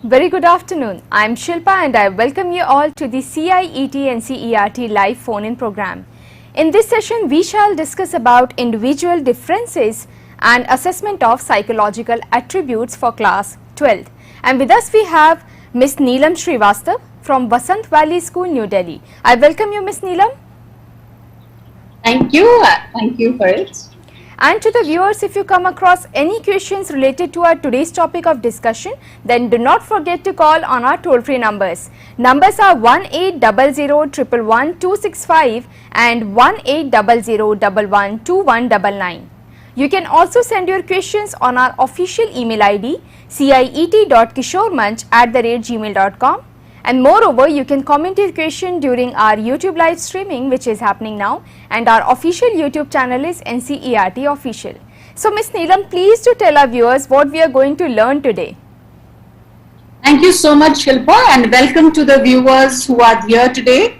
Very good afternoon. I am Shilpa and I welcome you all to the CIET NCERT live phone-in program. In this session, we shall discuss about individual differences and assessment of psychological attributes for class 12th. And with us we have Miss Neelam Srivastav from Vasant Valley School, New Delhi. I welcome you, Miss Neelam. Thank you for it. And to the viewers, if you come across any questions related to our today's topic of discussion, then do not forget to call on our toll-free numbers. Numbers are 1800111265 and 1800112199. You can also send your questions on our official email ID ciet.kishoremanch@gmail.com. And moreover, you can comment your question during our YouTube live streaming, which is happening now, and our official YouTube channel is NCERT Official. So, Ms. Neelam, please to tell our viewers what we are going to learn today. Thank you so much, Shilpa, and welcome to the viewers who are here today.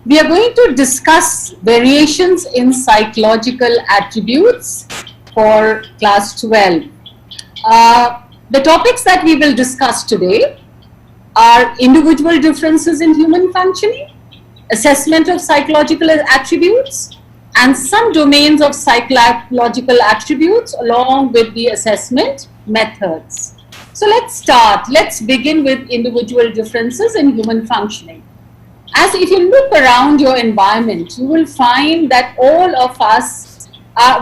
We are going to discuss variations in psychological attributes for class 12. The topics that we will discuss today are individual differences in human functioning, assessment of psychological attributes, and some domains of psychological attributes along with the assessment methods. So let's start. Let's begin with individual differences in human functioning. As if you look around your environment, you will find that all of us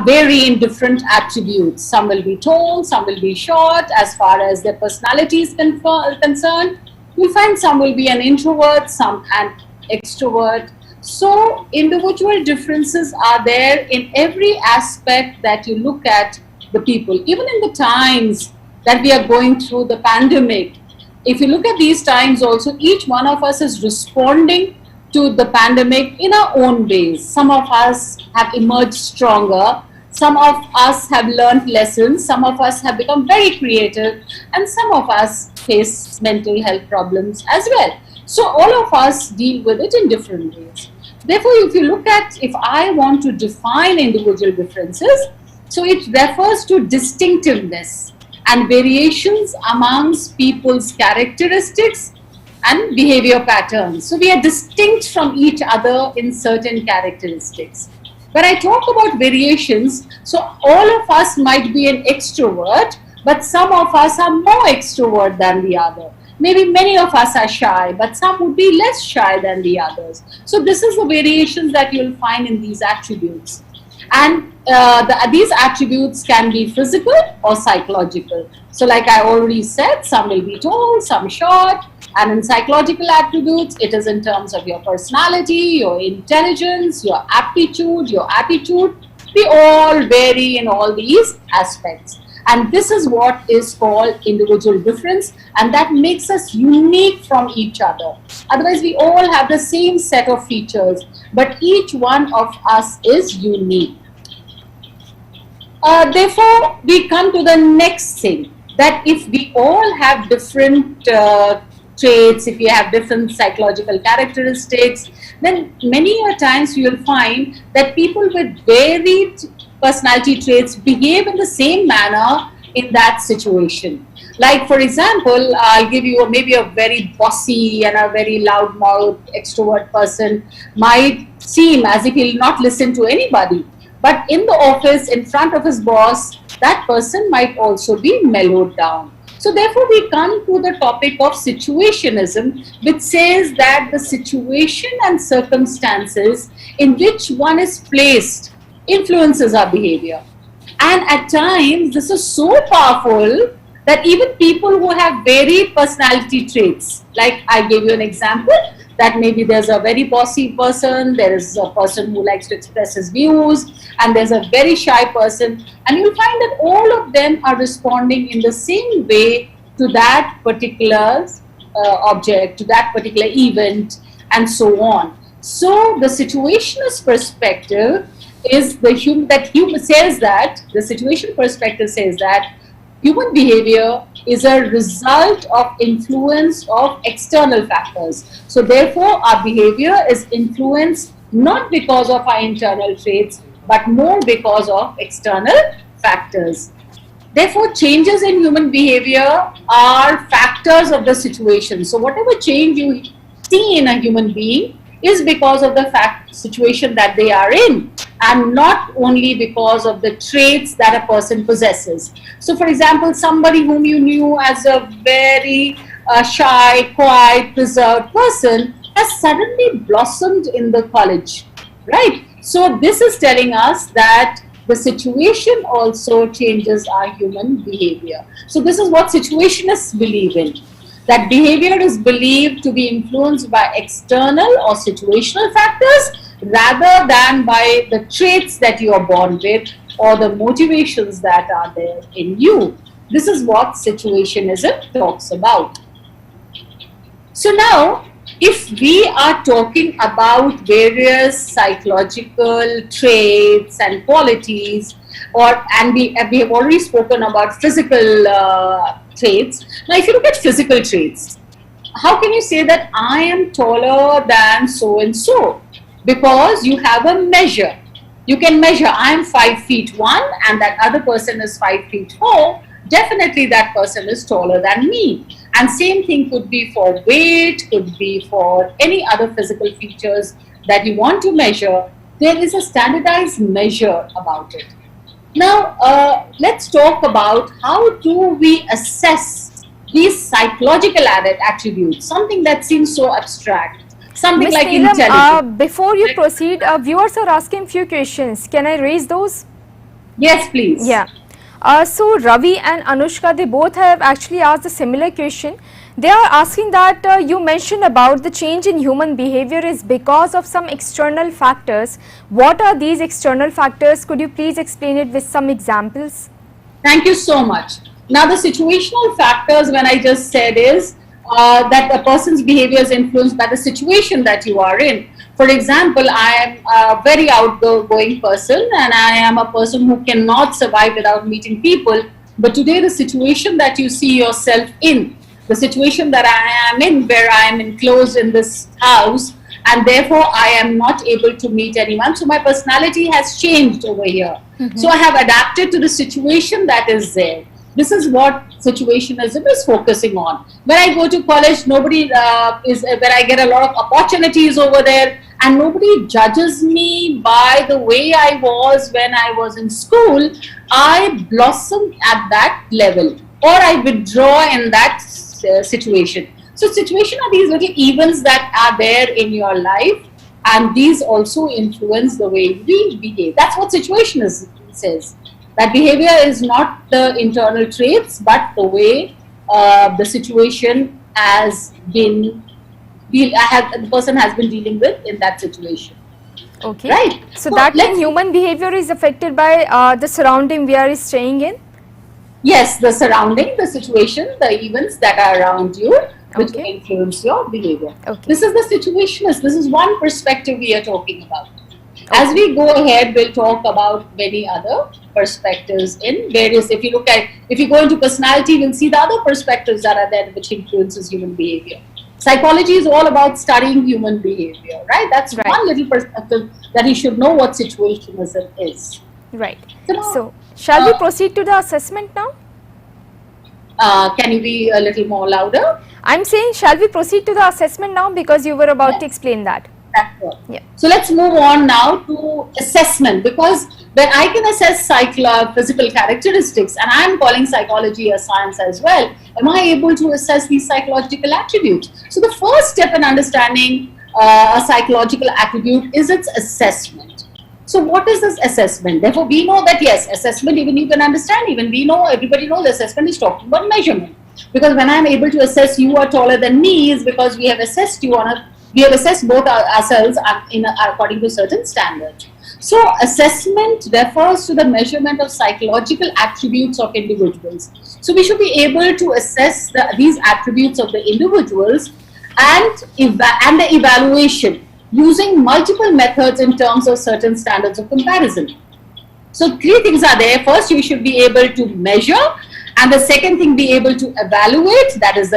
vary in different attributes. Some will be tall, some will be short as far as their personality is concerned. You'll find some will be an introvert, some an extrovert. So individual differences are there in every aspect that you look at the people. Even in the times that we are going through the pandemic, if you look at these times also, each one of us is responding to the pandemic in our own ways. Some of us have emerged stronger. Some of us have learned lessons, some of us have become very creative, and some of us face mental health problems as well. So all of us deal with it in different ways. Therefore, if I want to define individual differences, so it refers to distinctiveness and variations amongst people's characteristics and behavior patterns. So we are distinct from each other in certain characteristics. When I talk about variations, so all of us might be an extrovert, but some of us are more extrovert than the other. Maybe many of us are shy, but some would be less shy than the others. So this is the variations that you'll find in these attributes. And these attributes can be physical or psychological. So like I already said, some will be tall, some short. And in psychological attributes, it is in terms of your personality, your intelligence, your aptitude, your attitude. We all vary in all these aspects. And this is what is called individual difference, and that makes us unique from each other. Otherwise, we all have the same set of features, but each one of us is unique. Therefore, we come to the next thing, that if we all have different traits, if you have different psychological characteristics, then many a times you will find that people with varied personality traits behave in the same manner in that situation. Like for example, I'll give you maybe a very bossy and a very loudmouth extrovert person might seem as if he'll not listen to anybody. But in the office, in front of his boss, that person might also be mellowed down. So therefore, we come to the topic of situationism, which says that the situation and circumstances in which one is placed influences our behavior. And at times, this is so powerful that even people who have varied personality traits, like I gave you an example, that maybe there's a very bossy person, there is a person who likes to express his views, and there's a very shy person, and you'll find that all of them are responding in the same way to that particular object, to that particular event, and so on. So the situationist perspective is the situation perspective says that human behavior is a result of influence of external factors. So therefore, our behavior is influenced not because of our internal traits, but more because of external factors. Therefore, changes in human behavior are factors of the situation. So whatever change you see in a human being is because of the situation that they are in, and not only because of the traits that a person possesses. So for example, somebody whom you knew as a very shy, quiet, reserved person has suddenly blossomed in the college, right? So this is telling us that the situation also changes our human behavior. So this is what situationists believe in, that behavior is believed to be influenced by external or situational factors rather than by the traits that you are born with or the motivations that are there in you. This is what situationism talks about. So now, if we are talking about various psychological traits and qualities, and we have already spoken about physical traits. Now, if you look at physical traits, how can you say that I am taller than so and so? Because you have a measure. You can measure, I am 5'1" and that other person is 5'4". Definitely that person is taller than me. And same thing could be for weight, could be for any other physical features that you want to measure. There is a standardized measure about it. Now, let's talk about how do we assess these psychological attributes, something that seems so abstract, something Ms. like Neelam, intelligence. before you proceed, viewers are asking few questions. Can I raise those? Yes, please. Yeah. So Ravi and Anushka, they both have actually asked a similar question. They are asking that you mentioned about the change in human behavior is because of some external factors. What are these external factors? Could you please explain it with some examples? Thank you so much. Now, the situational factors, when I just said, is that a person's behavior is influenced by the situation that you are in. For example, I am a very outgoing person and I am a person who cannot survive without meeting people. But today, the situation that you see yourself in, the situation that I am in, where I am enclosed in this house, and therefore I am not able to meet anyone. So my personality has changed over here. So I have adapted to the situation that is there. This is what situationism is focusing on. When I go to college, nobody when I get a lot of opportunities over there, and nobody judges me by the way I was when I was in school. I blossom at that level, or I withdraw in that situation. So situation are these little events that are there in your life, and these also influence the way we behave. That's what situationism says. That behavior is not the internal traits, but the way the situation has been, the person has been dealing with in that situation. Okay. Right. So that means human behavior is affected by the surrounding we are staying in? Yes, the surrounding, the situation, the events that are around you, which will influence your behavior. This is the situationist. This is one perspective we are talking about. As we go ahead, we'll talk about many other perspectives in various, if you go into personality, we'll see the other perspectives that are there which influences human behavior. Psychology is all about studying human behavior, right? That's one little perspective that you should know what situationism is. Right. So, shall we proceed to the assessment now? Can you be a little more louder? I'm saying, shall we proceed to the assessment now, because you were about to explain that. That's right. Yeah. So let's move on now to assessment, because when I can assess physical characteristics, and I'm calling psychology a science as well, am I able to assess these psychological attributes? So the first step in understanding a psychological attribute is its assessment. So what is this assessment? Therefore, we know that yes, assessment, even you can understand, even we know, everybody knows assessment is talking about measurement. Because when I'm able to assess you are taller than me is because we have assessed you we have assessed both ourselves according to certain standards. So assessment refers to the measurement of psychological attributes of individuals. So we should be able to assess these attributes of the individuals and the evaluation using multiple methods in terms of certain standards of comparison. So three things are there. First, you should be able to measure, and the second thing, be able to evaluate. That is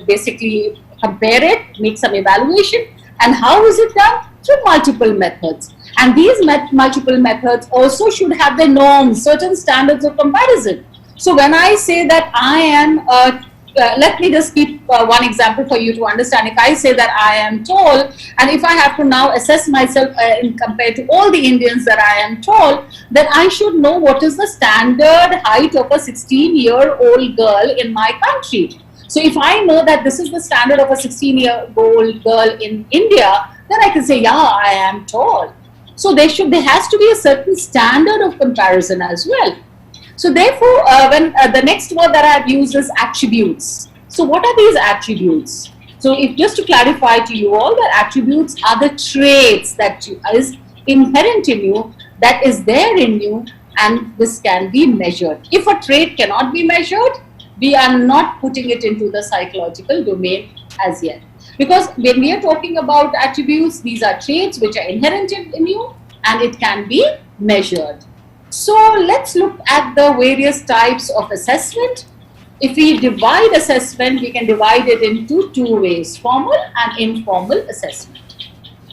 basically compare it, make some evaluation. And how is it done? Through multiple methods. And these multiple methods also should have their norms, certain standards of comparison. So when I say that I am let me just keep one example for you to understand. If I say that I am tall, and if I have to now assess myself in compared to all the Indians that I am tall, then I should know what is the standard height of a 16-year-old girl in my country. So if I know that this is the standard of a 16-year-old girl in India, then I can say, yeah, I am tall. So there has to be a certain standard of comparison as well. So therefore, the next word that I have used is attributes. So what are these attributes? So if just to clarify to you all, that attributes are the traits that is inherent in you, that is there in you, and this can be measured. If a trait cannot be measured, we are not putting it into the psychological domain as yet. Because when we are talking about attributes, these are traits which are inherent in you and it can be measured. So let's look at the various types of assessment. If we divide assessment, we can divide it into two ways, formal and informal assessment.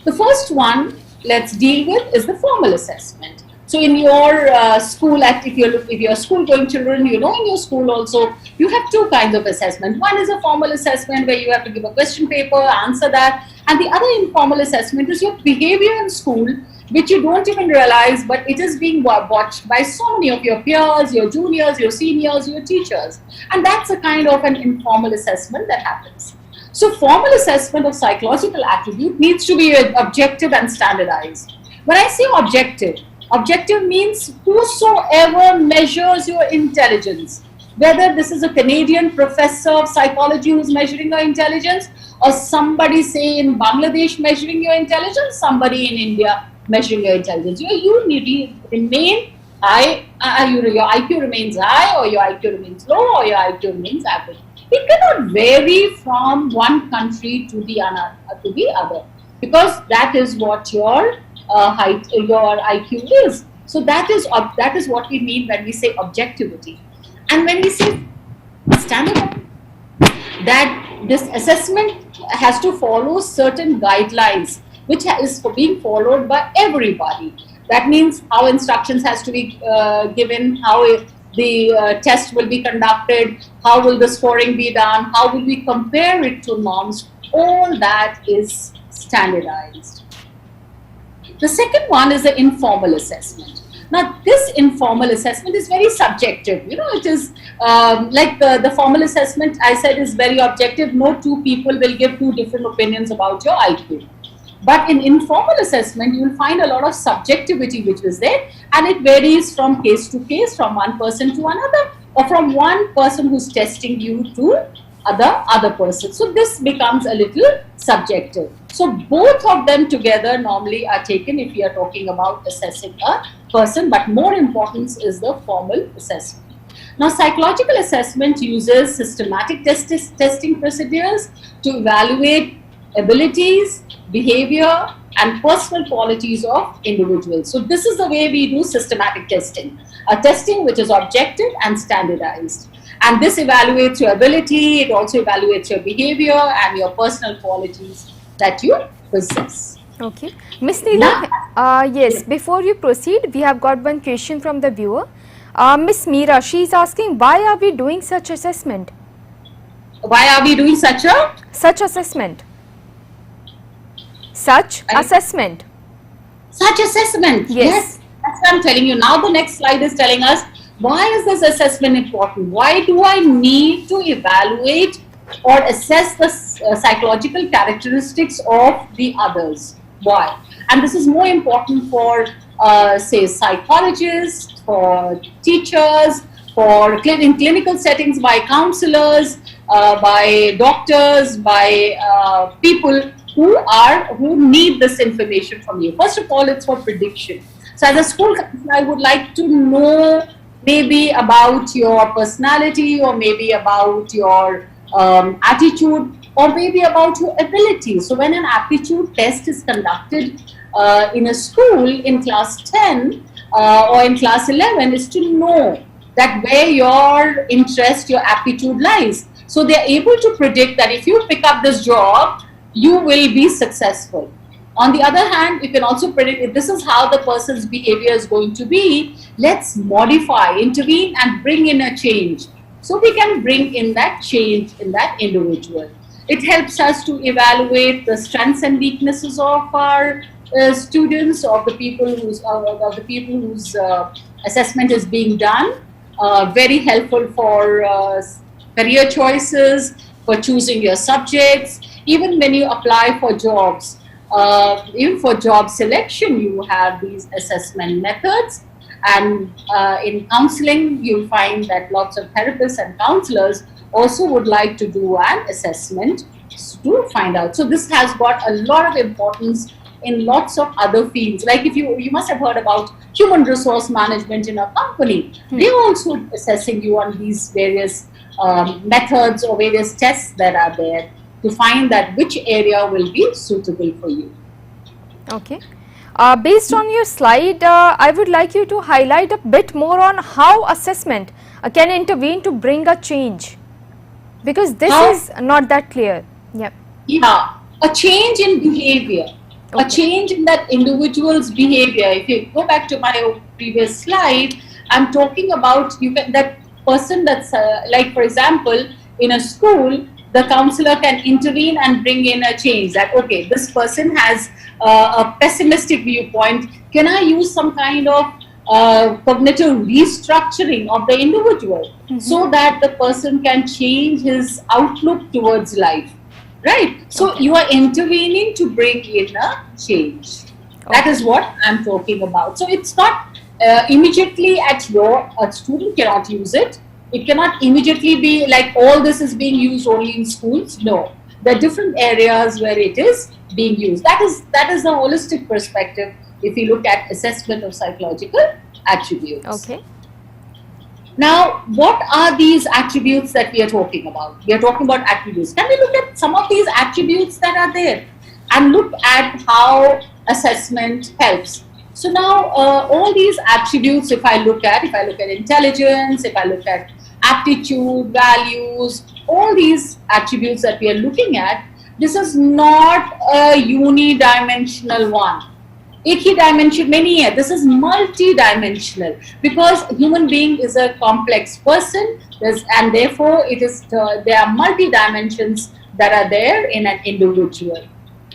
The first one let's deal with is the formal assessment. So in your school, if you're school going children, you know, in your school also, you have two kinds of assessment. One is a formal assessment where you have to give a question paper, answer that. And the other informal assessment is your behavior in school, which you don't even realize, but it is being watched by so many of your peers, your juniors, your seniors, your teachers. And that's a kind of an informal assessment that happens. So formal assessment of psychological attribute needs to be objective and standardized. When I say objective, objective means whosoever measures your intelligence, whether this is a Canadian professor of psychology who's measuring your intelligence, or somebody say in Bangladesh measuring your intelligence, somebody in India measuring your intelligence. You need to remain high, your IQ remains high, or your IQ remains low, or your IQ remains average. It cannot vary from one country to the other, because that is what your height, your IQ is. So that is what we mean when we say objectivity. And when we say standard, that this assessment has to follow certain guidelines, which is being followed by everybody. That means how instructions has to be given, how the test will be conducted, how will the scoring be done, how will we compare it to norms. All that is standardized. The second one is the informal assessment. Now, this informal assessment is very subjective. You know, it is like the formal assessment I said is very objective. No two people will give two different opinions about your IQ. But in informal assessment, you will find a lot of subjectivity which is there, and it varies from case to case, from one person to another, or from one person who's testing you to other person. So this becomes a little subjective. So both of them together normally are taken if we are talking about assessing a person, but more importance is the formal assessment. Now, psychological assessment uses systematic testing procedures to evaluate abilities, behavior, and personal qualities of individuals. So this is the way we do systematic testing, a testing which is objective and standardized. And this evaluates your ability, it also evaluates your behavior and your personal qualities that you possess. Okay. Ms. Neela, yes, before you proceed, we have got one question from the viewer. Ms. Meera, she is asking, why are we doing such assessment? Why are we doing such assessment? Such assessment. Such assessment. Yes. That's what I'm telling you. Now the next slide is telling us, why is this assessment important? Why do I need to evaluate or assess the psychological characteristics of the others? Why? And this is more important for, say, psychologists, for teachers, in clinical settings by counselors, by doctors, by people who need this information from you. First of all, it's for prediction. So as a school counselor, I would like to know maybe about your personality, or maybe about your attitude, or maybe about your ability. So when an aptitude test is conducted in a school in class 10 or in class 11, is to know that where your interest, your aptitude lies. So they're able to predict that if you pick up this job, you will be successful. On the other hand, you can also predict if this is how the person's behavior is going to be, let's modify, intervene and bring in a change. So we can bring in that change in that individual. It helps us to evaluate the strengths and weaknesses of our students, of the people whose assessment is being done. Very helpful for career choices, for choosing your subjects, even when you apply for jobs. Even for job selection, you have these assessment methods. And in counseling, you'll find that lots of therapists and counselors also would like to do an assessment to find out. So this has got a lot of importance in lots of other fields. Like if you must have heard about human resource management in a company. They're also assessing you on these various methods or various tests that are there to find that which area will be suitable for you. Okay. Based on your slide, I would like you to highlight a bit more on how assessment can intervene to bring a change, because this is not that clear. Yep. Yeah, a change in behavior, a change in that individual's behavior. If you go back to my previous slide, I'm talking about that person that's like, for example, in a school, the counselor can intervene and bring in a change that, okay, this person has a pessimistic viewpoint. Can I use some kind of cognitive restructuring of the individual so that the person can change his outlook towards life, right? So you are intervening to bring in a change. That is what I'm talking about. So it's not immediately at a student cannot use it. It cannot immediately be like all this is being used only in schools. No, there are different areas where it is being used. That is the holistic perspective if you look at assessment of psychological attributes. Okay. Now, what are these attributes that we are talking about? We are talking about attributes. Can we look at some of these attributes that are there and look at how assessment helps? So now all these attributes, if I look at intelligence, if I look at aptitude, values, all these attributes that we are looking at, this is not a unidimensional one. एक ही dimension में नहीं है. This is multi-dimensional because human being is a complex person, and therefore it is there are multi-dimensions that are there in an individual.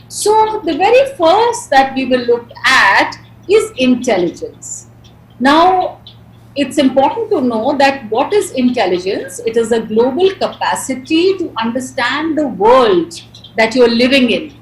So the very first that we will look at is intelligence. Now, it's important to know that what is intelligence? It is a global capacity to understand the world that you're living in,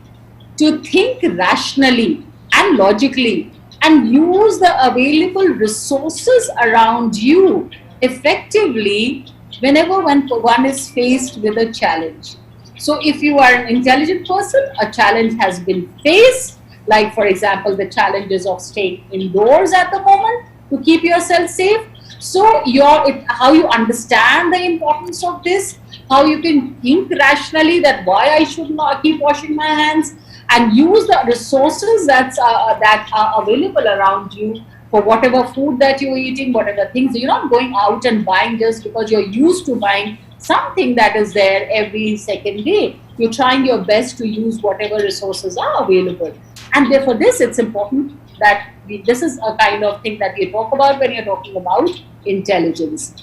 to think rationally and logically and use the available resources around you effectively whenever one is faced with a challenge. So if you are an intelligent person, a challenge has been faced, like for example, the challenges of staying indoors at the moment to keep yourself safe. So how you understand the importance of this, how you can think rationally that why I should not keep washing my hands, and use the resources that are available around you for whatever food that you're eating, whatever things. You're not going out and buying just because you're used to buying something that is there every second day. You're trying your best to use whatever resources are available. And therefore this, it's important that this is a kind of thing that we talk about when you're talking about intelligence.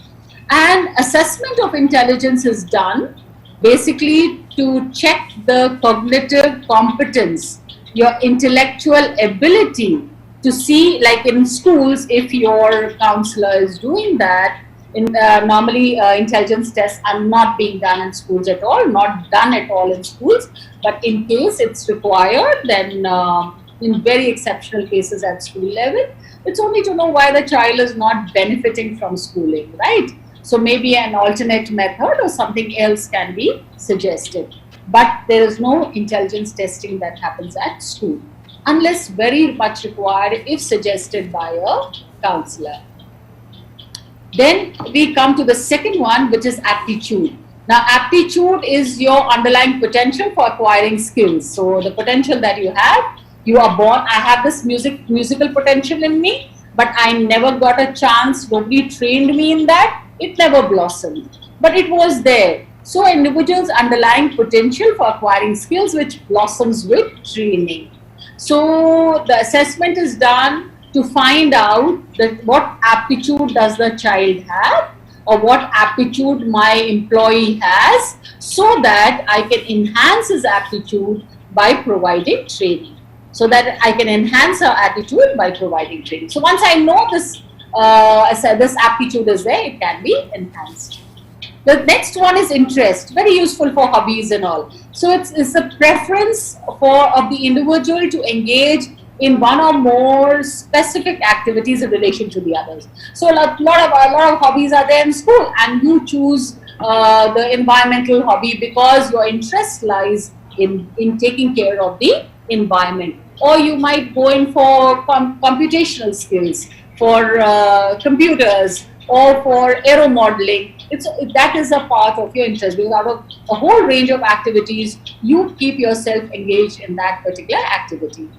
And assessment of intelligence is done basically to check the cognitive competence, your intellectual ability, to see, like in schools, if your counselor is doing that. Normally intelligence tests are not being done in schools at all, not done at all in schools, but in case it's required, then in very exceptional cases at school level, it's only to know why the child is not benefiting from schooling, right? So maybe an alternate method or something else can be suggested. But there is no intelligence testing that happens at school, unless very much required if suggested by a counselor. Then we come to the second one, which is aptitude. Now, aptitude is your underlying potential for acquiring skills. So the potential that you are born, I have this musical potential in me, but I never got a chance, nobody trained me in that, it never blossomed, but it was there. So individuals' underlying potential for acquiring skills which blossoms with training. So the assessment is done to find out that what aptitude does the child have, or what aptitude my employee has, so that I can enhance his aptitude by providing training. So that I can enhance her attitude by providing training. So once I know this, this aptitude is there, it can be enhanced. The next one is interest, very useful for hobbies and all. So it's a preference of the individual to engage in one or more specific activities in relation to the others. So a lot of hobbies are there in school, and you choose the environmental hobby because your interest lies in taking care of the environment. Or you might go in for computational skills, for computers, or for aero modeling. That is a part of your interest, because out of a whole range of activities, you keep yourself engaged in that particular activity.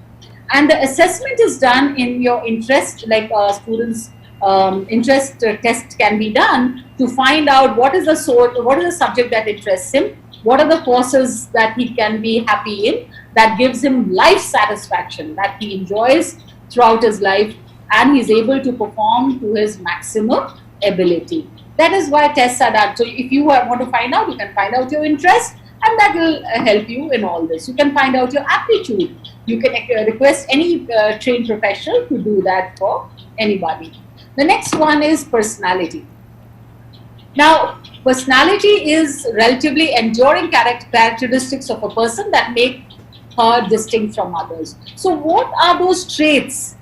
And the assessment is done in your interest, like students' interest test can be done to find out what is the subject that interests him, what are the courses that he can be happy in, that gives him life satisfaction, that he enjoys throughout his life, and he's able to perform to his maximum ability. That is why tests are done. So if you want to find out, you can find out your interest, and that will help you in all this. You can find out your aptitude. You can request any trained professional to do that for anybody. The next one is personality. Now, personality is relatively enduring characteristics of a person that make her distinct from others. So what are those traits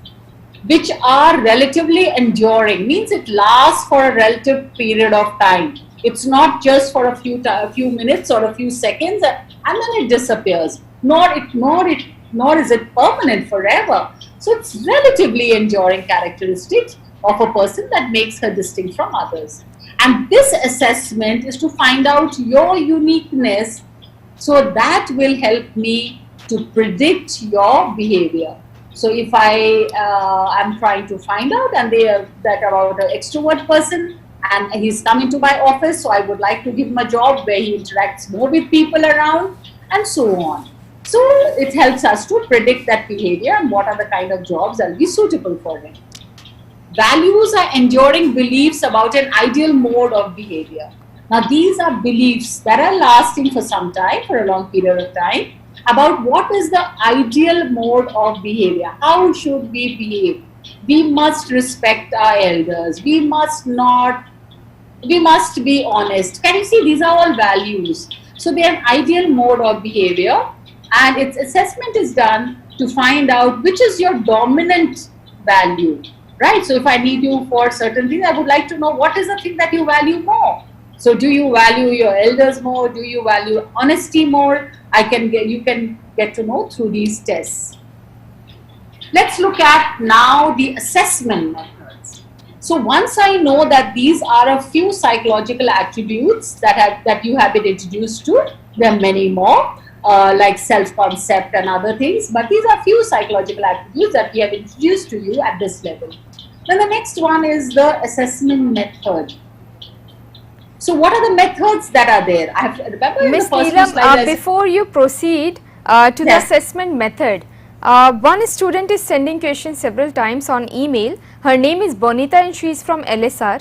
which are relatively enduring? Means it lasts for a relative period of time. It's not just for a few minutes or a few seconds and then it disappears. Nor is it permanent forever. So it's relatively enduring characteristics of a person that makes her distinct from others. And this assessment is to find out your uniqueness, so that will help me to predict your behavior. So if I am trying to find out about an extrovert person, and he's come into my office, so I would like to give him a job where he interacts more with people around, and so on. So it helps us to predict that behavior and what are the kind of jobs that will be suitable for him. Values are enduring beliefs about an ideal mode of behavior. Now these are beliefs that are lasting for some time, for a long period of time, about what is the ideal mode of behavior. How should we behave? We must respect our elders. We must be honest. Can you see, these are all values. So they are an ideal mode of behavior, and its assessment is done to find out which is your dominant value, right? So if I need you for certain things, I would like to know what is the thing that you value more. So do you value your elders more? Do you value honesty more? You can get to know through these tests. Let's look at now the assessment methods. So once I know that these are a few psychological attributes that you have been introduced to, there are many more, like self-concept and other things, but these are few psychological attributes that we have introduced to you at this level. Then the next one is the assessment method. So what are the methods that are there? I have to remember Ms. Neelam, before you proceed to the assessment method, one student is sending questions several times on email. Her name is Bonita and she is from LSR.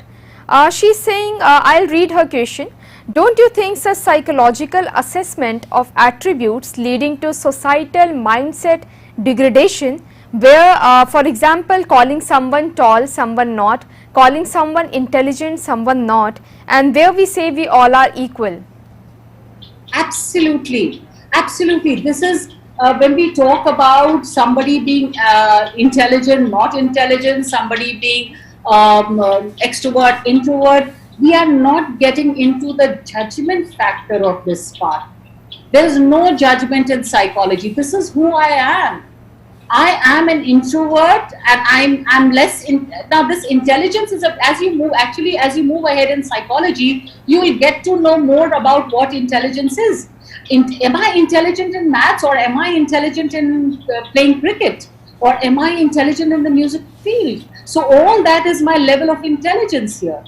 She is saying, I'll read her question. Don't you think such psychological assessment of attributes leading to societal mindset degradation, where for example calling someone tall, someone not, calling someone intelligent, someone not, and where we say we all are equal? Absolutely, absolutely. This is when we talk about somebody being intelligent, not intelligent, somebody being extrovert, introvert, we are not getting into the judgment factor of this part. There is no judgment in psychology. This is who I am. I am an introvert, and I'm less. Now, this intelligence is as you move ahead in psychology, you will get to know more about what intelligence is. Am I intelligent in maths, or am I intelligent in playing cricket, or am I intelligent in the music field? So all that is my level of intelligence here.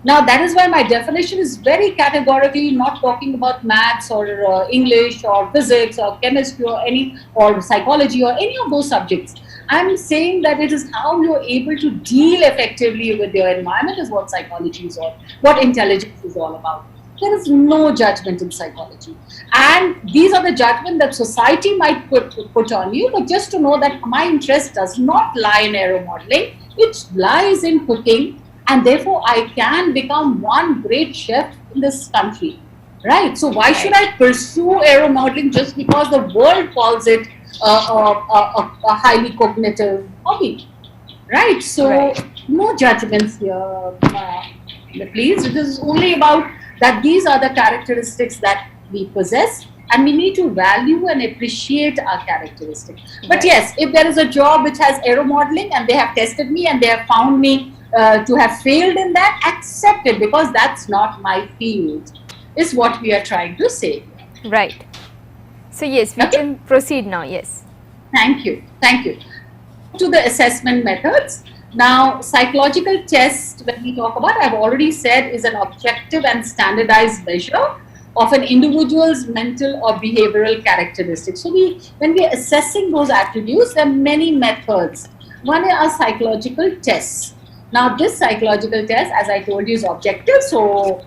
Now, that is why my definition is very categorically not talking about maths or English or physics or chemistry or psychology or any of those subjects. I'm saying that it is how you're able to deal effectively with your environment is what psychology is all, what intelligence is all about. There is no judgment in psychology. And these are the judgment that society might put on you, but just to know that my interest does not lie in aero modeling, it lies in cooking, and therefore I can become one great chef in this country. Right? So why should I pursue aero modeling just because the world calls it a highly cognitive hobby? Right? So no judgments here, please. It is only about that these are the characteristics that we possess, and we need to value and appreciate our characteristics. But yes, if there is a job which has aero modeling and they have tested me and they have found me to have failed in that, accept it, because that's not my field, is what we are trying to say. Right. So yes, we can proceed now. Yes. Thank you. Thank you. To the assessment methods. Now, psychological test, when we talk about, I've already said, is an objective and standardized measure of an individual's mental or behavioral characteristics. So when we are assessing those attributes, there are many methods. One are psychological tests. Now, this psychological test, as I told you, is objective. So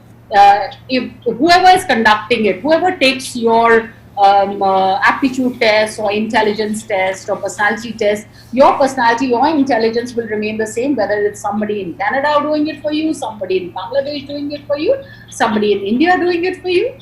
if whoever is conducting it, whoever takes your aptitude test or intelligence test or personality test, your personality, your intelligence will remain the same, whether it's somebody in Canada doing it for you, somebody in Bangladesh doing it for you, somebody in India doing it for you.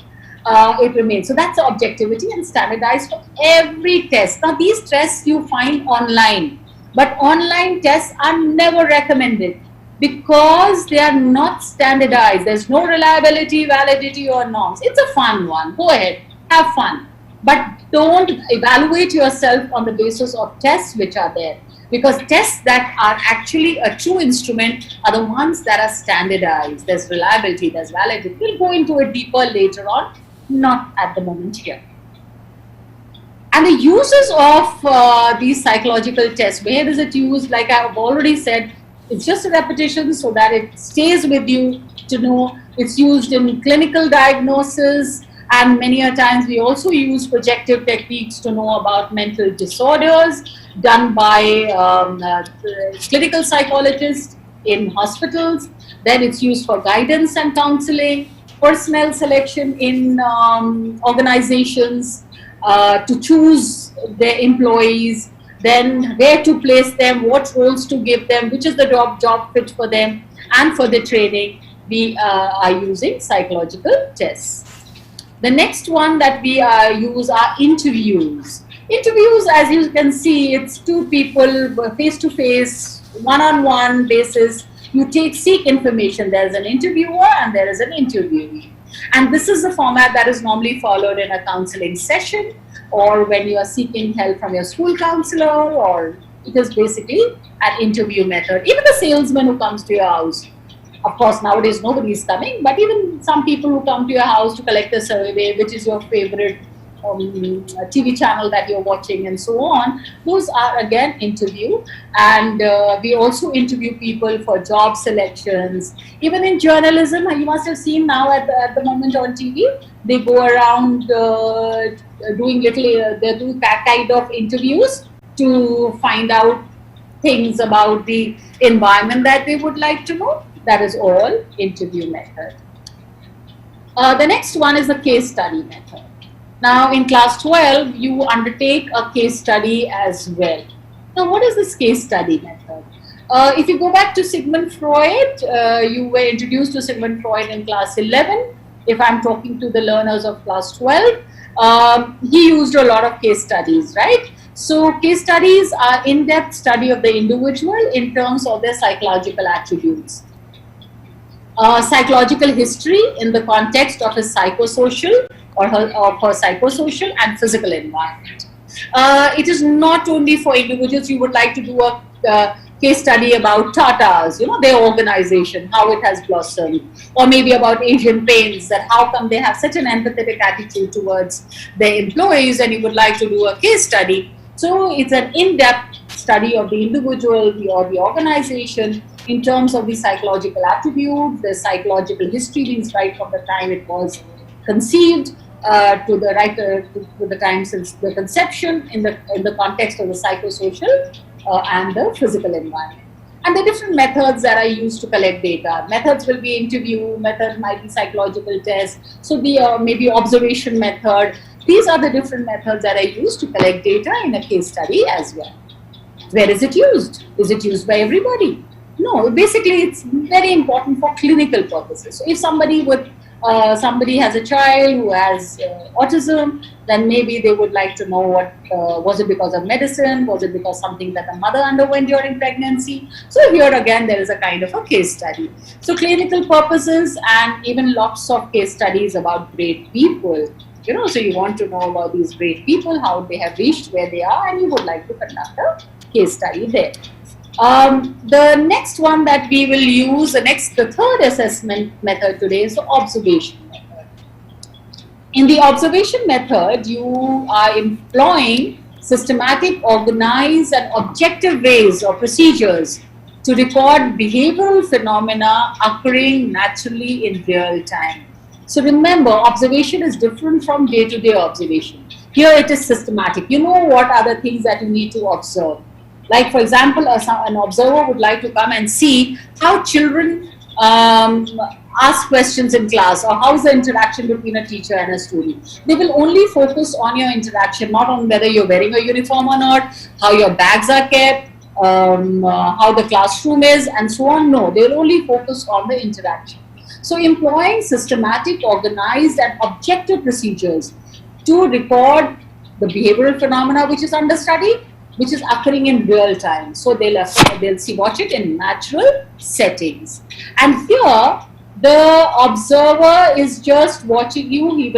It remains. So that's the objectivity and standardized for every test. Now, these tests you find online, but online tests are never recommended because they are not standardized. There's no reliability, validity, or norms. It's a fun one. Go ahead, have fun. But don't evaluate yourself on the basis of tests which are there. Because tests that are actually a true instrument are the ones that are standardized. There's reliability, there's validity. We'll go into it deeper later on, not at the moment here. And the uses of these psychological tests, where is it used? Like I've already said, it's just a repetition so that it stays with you to know. It's used in clinical diagnosis, and many a times we also use projective techniques to know about mental disorders done by clinical psychologists in hospitals. Then it's used for guidance and counseling, personnel selection in organizations, to choose their employees, then where to place them, what roles to give them, which is the job fit for them, and for the training, we are using psychological tests. The next one that we use are interviews. Interviews, as you can see, it's two people face-to-face, one-on-one basis. You seek information. There's an interviewer and there is an interviewee. And this is the format that is normally followed in a counseling session, or when you are seeking help from your school counselor, or it is basically an interview method. Even the salesman who comes to your house. Of course, nowadays nobody is coming, but even some people who come to your house to collect a survey, which is your favorite TV channel that you're watching and so on, those are again interview. And we also interview people for job selections. Even in journalism, you must have seen now at the moment on TV, they go around doing they do that kind of interviews to find out things about the environment that they would like to know. That is all interview method. The next one is the case study method. Now in class 12, you undertake a case study as well. Now what is this case study method? If you go back to Sigmund Freud, you were introduced to Sigmund Freud in class 11. If I'm talking to the learners of class 12, he used a lot of case studies, right? So case studies are in-depth study of the individual in terms of their psychological attributes. Psychological history in the context of his psychosocial or her psychosocial and physical environment. It is not only for individuals. You would like to do a case study about Tata's, their organization, how it has blossomed, or maybe about Asian Paints, that how come they have such an empathetic attitude towards their employees, and you would like to do a case study. So it's an in-depth study of the individual or the organization in terms of the psychological attribute, the psychological history means right from the time it was conceived to the time since the conception in the context of the psychosocial and the physical environment. And the different methods that are used to collect data. Methods will be interview, method might be psychological test, so the maybe observation method. These are the different methods that are used to collect data in a case study as well. Where is it used? Is it used by everybody? No, basically it's very important for clinical purposes. So if somebody has a child who has autism, then maybe they would like to know what was it because of medicine, was it because something that the mother underwent during pregnancy. So here again there is a kind of a case study. So clinical purposes and even lots of case studies about great people. So you want to know about these great people, how they have reached where they are, and you would like to conduct a case study there. The next one that we will use, the third assessment method today is the observation method. In the observation method, you are employing systematic, organized and objective ways or procedures to record behavioral phenomena occurring naturally in real time. So remember, observation is different from day-to-day observation. Here it is systematic. You know what are the things that you need to observe. Like for example, an observer would like to come and see how children ask questions in class, or how's the interaction between a teacher and a student. They will only focus on your interaction, not on whether you're wearing a uniform or not, how your bags are kept, how the classroom is, and so on. No, they will only focus on the interaction. So employing systematic, organized and objective procedures to record the behavioral phenomena which is under study, which is occurring in real time. So they'll watch it in natural settings. And here, the observer is just watching you. He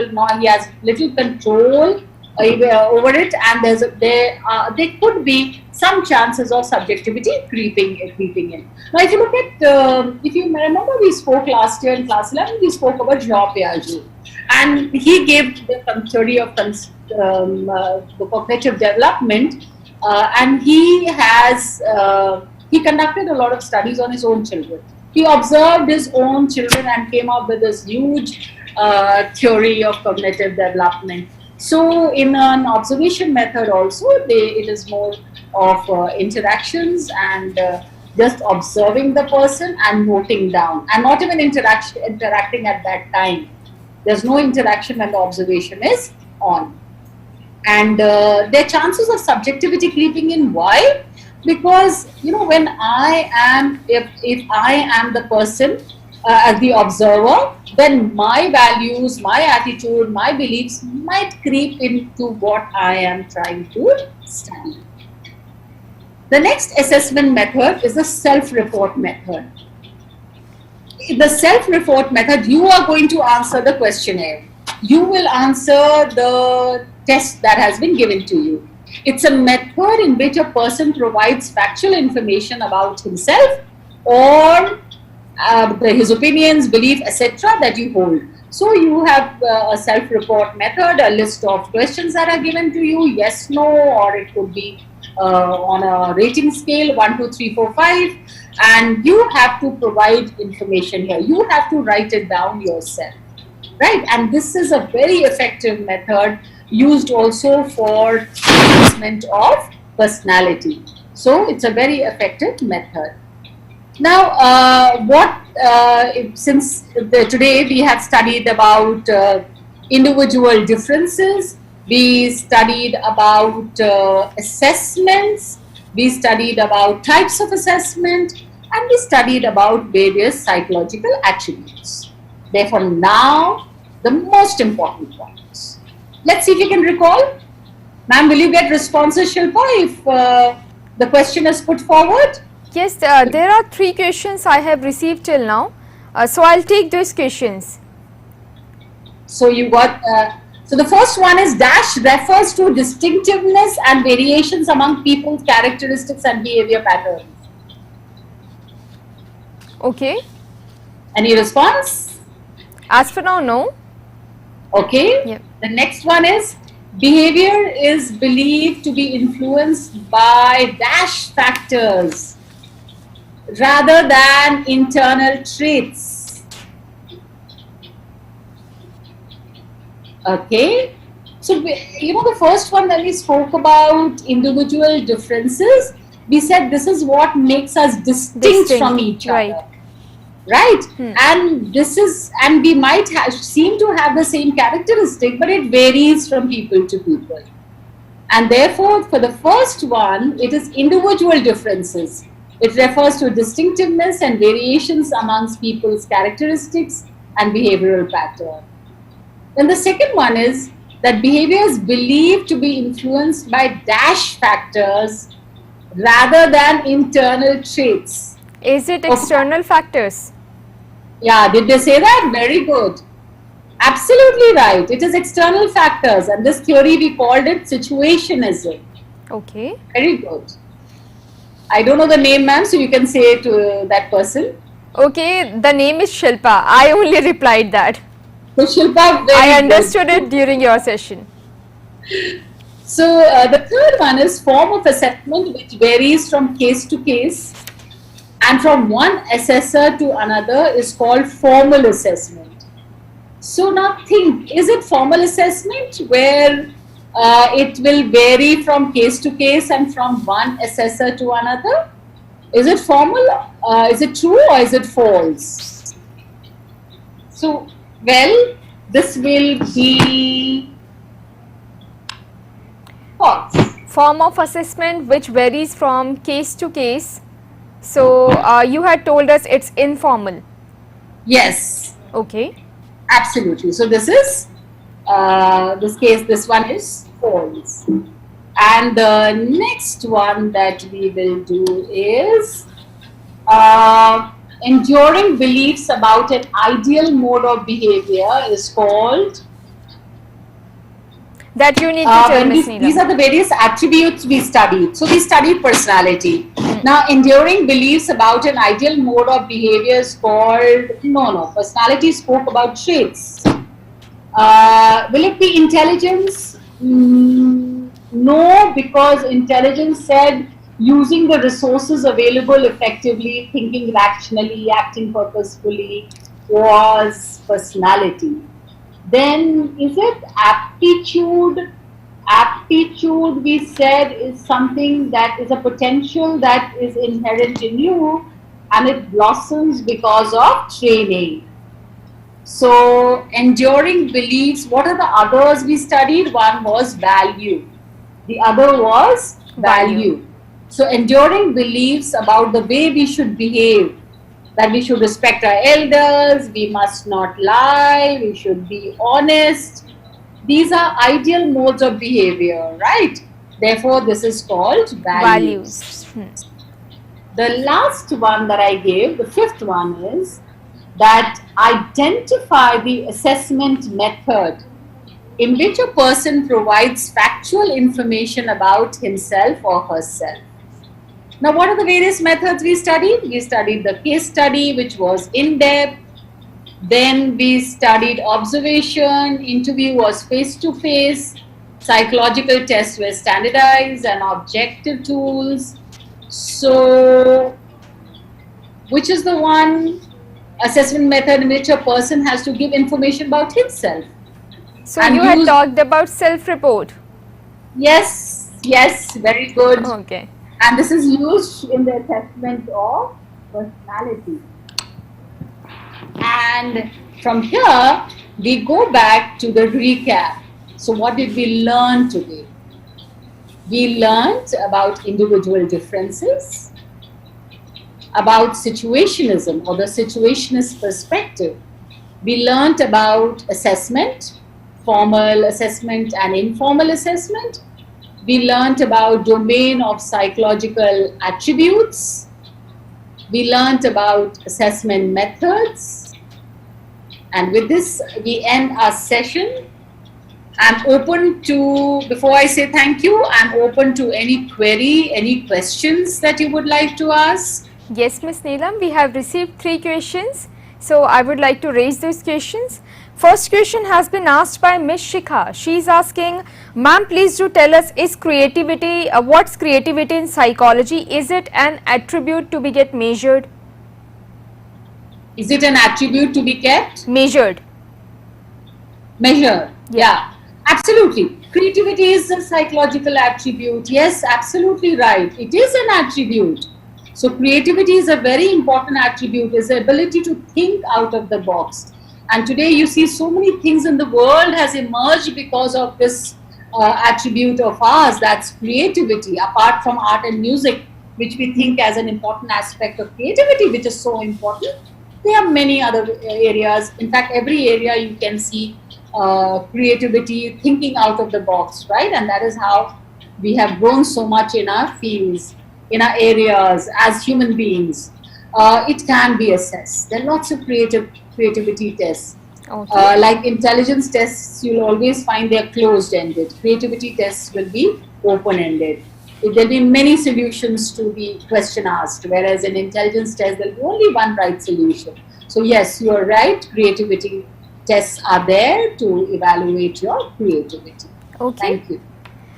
has little control over it, and there could be some chances of subjectivity creeping in. Now, if you look at, if you remember, we spoke last year in class 11, we spoke about Jean Piaget, and he gave the theory of the cognitive development. And he conducted a lot of studies on his own children. He observed his own children and came up with this huge theory of cognitive development. So in an observation method also, it is more of interactions and just observing the person and noting down, and not even interacting at that time. There's no interaction when the observation is on. And there are chances of subjectivity creeping in. Why? Because when if I am the person as the observer, then my values, my attitude, my beliefs might creep into what I am trying to study. The next assessment method is the self-report method. The self-report method, you are going to answer the questionnaire. You will answer the test that has been given to you. It's a method in which a person provides factual information about himself or his opinions, belief, etc. that you hold. So you have a self-report method, a list of questions that are given to you, yes, no, or it could be on a rating scale 1, 2, 3, 4, 5, and you have to provide information here. You have to write it down yourself, right? And this is a very effective method used also for assessment of personality. So it's a very effective method. Now, since today we have studied about individual differences, we studied about assessments, we studied about types of assessment, and we studied about various psychological attributes. Therefore, now the most important points. Let's see if you can recall. Ma'am, will you get responses, Shilpa, if the question is put forward? Yes, there are 3 questions I have received till now. So I'll take those questions. So you got, so the first one is dash refers to distinctiveness and variations among people's characteristics and behavior patterns. Okay. Any response? As for now, no. Okay. Yep. The next one is behavior is believed to be influenced by dash factors. rather than internal traits. Okay. So, the first one that we spoke about individual differences, we said this is what makes us distinct from each other. Right? And and we might seem to have the same characteristic, but it varies from people to people. And therefore, for the first one, it is individual differences. It refers to distinctiveness and variations amongst people's characteristics and behavioral pattern. Then the second one is that behavior is believed to be influenced by dash factors rather than internal traits. Is it external factors? Yeah, did they say that? Very good. Absolutely right. It is external factors, and this theory we called it situationism. Okay. Very good. I don't know the name, ma'am, so you can say to that person. Okay, the name is Shilpa. I only replied that. So Shilpa, I understood it during your session. So the third one is form of assessment, which varies from case to case, and from one assessor to another is called formal assessment. So now think, is it formal assessment where it will vary from case to case and from one assessor to another? Is it formal? Is it true or is it false? So, well, this will be false. Form of assessment which varies from case to case. So, you had told us it's informal. Yes. Okay. Absolutely. So, this is, this one is false. And the next one that we will do is enduring beliefs about an ideal mode of behavior is called. That you need to tell Ms. Neelam. These are the various attributes we studied. So we studied personality. Now, enduring beliefs about an ideal mode of behavior is called, no, personality spoke about traits. Will it be intelligence? No, because intelligence said using the resources available effectively, thinking rationally, acting purposefully was personality. Then is it aptitude? Aptitude, we said, is something that is a potential that is inherent in you and it blossoms because of training. So, enduring beliefs, what are the others we studied? One was value. The other was value. So, enduring beliefs about the way we should behave, that we should respect our elders, we must not lie, we should be honest. These are ideal modes of behavior, right? Therefore, this is called values. The last one that I gave, the fifth one is that identify the assessment method in which a person provides factual information about himself or herself. Now, what are the various methods we studied? We studied the case study, which was in-depth. Then we studied observation, interview was face-to-face, psychological tests were standardized and objective tools. So, which is the one assessment method in which a person has to give information about himself? So, you had talked about self-report. Yes, very good. Okay. And this is used in the assessment of personality. And from here, we go back to the recap. So what did we learn today? We learned about individual differences, about situationism or the situationist perspective. We learned about assessment, formal assessment and informal assessment. We learned about domain of psychological attributes. We learned about assessment methods. And with this, we end our session. I'm open to, before I say thank you, I'm open to any query, any questions that you would like to ask. Yes, Ms. Neelam, we have received 3 questions. So, I would like to raise those questions. First question has been asked by Miss Shikha. She is asking, ma'am, please do tell us, is creativity, what's creativity in psychology? Is it an attribute to be get measured? Is it an attribute to be kept? Measured. Measured. Yeah, absolutely. Creativity is a psychological attribute. Yes, absolutely right. It is an attribute. So creativity is a very important attribute, is the ability to think out of the box. And today you see so many things in the world has emerged because of this attribute of ours, that's creativity, apart from art and music, which we think as an important aspect of creativity, which is so important. There are many other areas. In fact, every area you can see creativity, thinking out of the box, right? And that is how we have grown so much in our fields, in our areas as human beings. It can be assessed. There are lots of creativity tests. Okay. Like intelligence tests, you'll always find they're closed-ended. Creativity tests will be open-ended. There'll be many solutions to the question asked, whereas in intelligence test, there'll be only one right solution. So yes, you're right, creativity tests are there to evaluate your creativity. Okay. Thank you.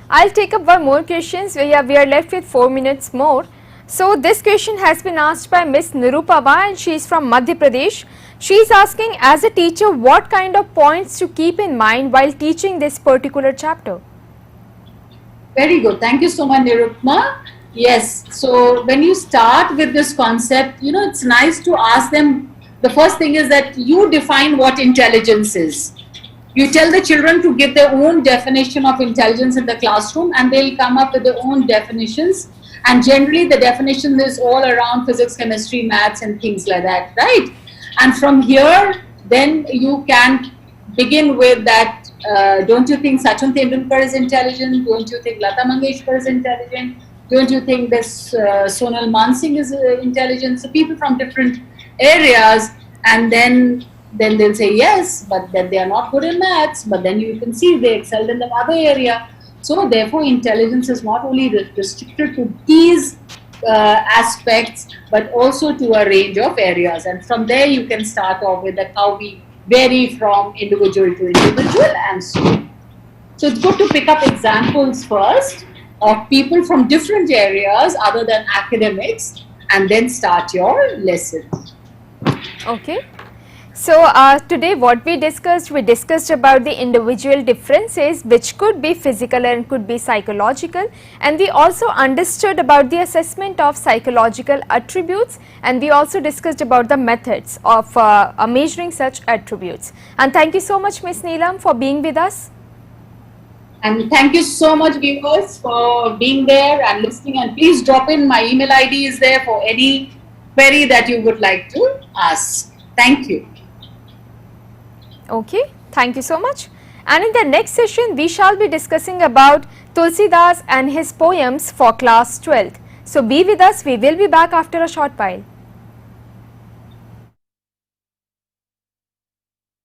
I'll take up one more questions. We are left with 4 minutes more. So this question has been asked by Miss Nirupava and she is from Madhya Pradesh. She is asking, as a teacher, what kind of points to keep in mind while teaching this particular chapter? Very good. Thank you so much, Nirupma. Yes. So when you start with this concept, you know, it's nice to ask them. The first thing is that you define what intelligence is. You tell the children to give their own definition of intelligence in the classroom and they'll come up with their own definitions. And generally the definition is all around physics, chemistry, maths and things like that, right? And from here, then you can begin with that. Don't you think Sachin Tendulkar is intelligent? Don't you think Lata Mangeshkar is intelligent? Don't you think this Sonal Mansingh is intelligent? So people from different areas, and then they'll say yes, but then they are not good in maths, but then you can see they excelled in the other area. So therefore intelligence is not only restricted to these aspects, but also to a range of areas. And from there you can start off with that how we vary from individual to individual and so on. So it's good to pick up examples first of people from different areas other than academics and then start your lesson. Okay. So today what we discussed about the individual differences which could be physical and could be psychological, and we also understood about the assessment of psychological attributes, and we also discussed about the methods of measuring such attributes. And thank you so much, Ms. Neelam, for being with us. And thank you so much, viewers, for being there and listening, and please drop in. My email ID is there for any query that you would like to ask. Thank you. Okay, thank you so much. And in the next session, we shall be discussing about Tulsidas and his poems for class 12th. So be with us, we will be back after a short while.